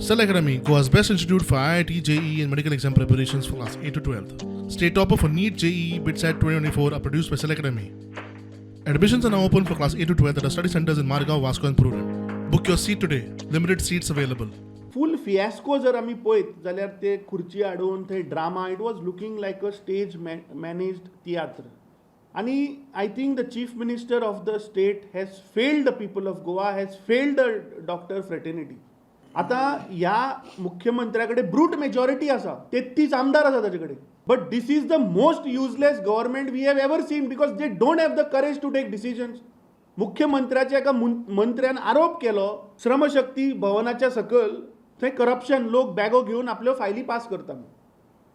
Cell Academy, Goa's best institute for IIT, JEE and medical exam preparations for class 8 to 12th. State topper for NEET, JEE, BITSAT 2024 are produced by Cell Academy. Admissions are now open for class 8 to 12th at our study centers in Margao, Vasco and Prudent. Book your seat today. Limited seats available. Full fiasco जर आमी पळयत जाल्यार ते खुर्ची हाडून थंय drama it was looking like a stage managed tiatr आनी I think the chief minister of the state has failed the people of Goa has failed the doctor fraternity. आतां ह्या मुख्यमंत्र्या कडेन ब्रूट मेजॉरिटी आसा, 33 आमदार आसा ताचे कडेन, but this is the most useless government we have ever seen because they don't have the courage to take decisions. मुख्यमंत्र्याच्या एका मंत्र्यान आरोप केलो श्रमशक्ती भवनाच्या सकल थंय करप्शन, लोक बॅगो घेवन आपल्यो फायली पास करता.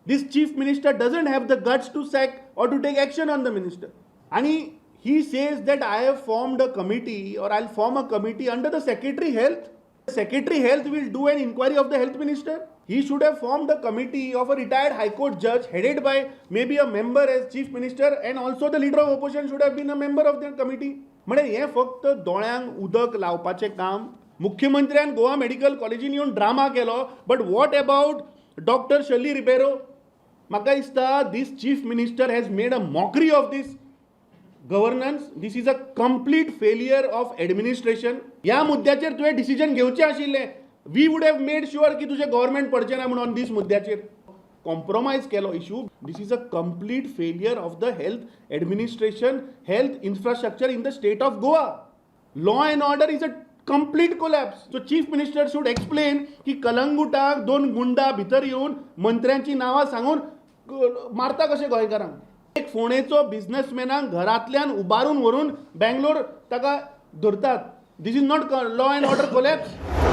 This chief minister doesn't have the guts to sack or to take action on the minister. आणि he says that I have formed a committee or I'll form a committee under the Secretary Health. Secretary Health will do an inquiry of the Health Minister. He should have formed a committee of a retired High Court judge headed by maybe a member as Chief Minister and also the leader of opposition should have been a member of that committee. म्हणजे हे फक्त दोळ्यांक उदक लावपाचें काम. मुख्यमंत्र्यान Goa medical कॉलेजीन येवन ड्रामा केलो, but what about doctor Shirley Ribeiro? म्हाका दिसता this chief minister has made a mockery of this governance. This is a complete failure of administration. ह्या मुद्द्याचेर तुवें डिसिजन घेवचें आशिल्लें. We would have made sure की तुजें गव्हर्मेंट पडचें ना म्हणून दीस मुद्द्याचेर कॉम्प्रोमायज केलो issue. This is a complete failure of the health administration, health infrastructure in the state of Goa. Law and order is a complete collapse. So chief minister should explain की कलंगुटाक 2 गुंडा भितर येवन मंत्र्यांची नांवां सांगून मारता कशें गोंयकारांक. एक फोंडेचो बिझनेसमॅनाक घरांतल्यान उबारून व्हरून बँगलोर ताका धरतात. This is not law and order collapse.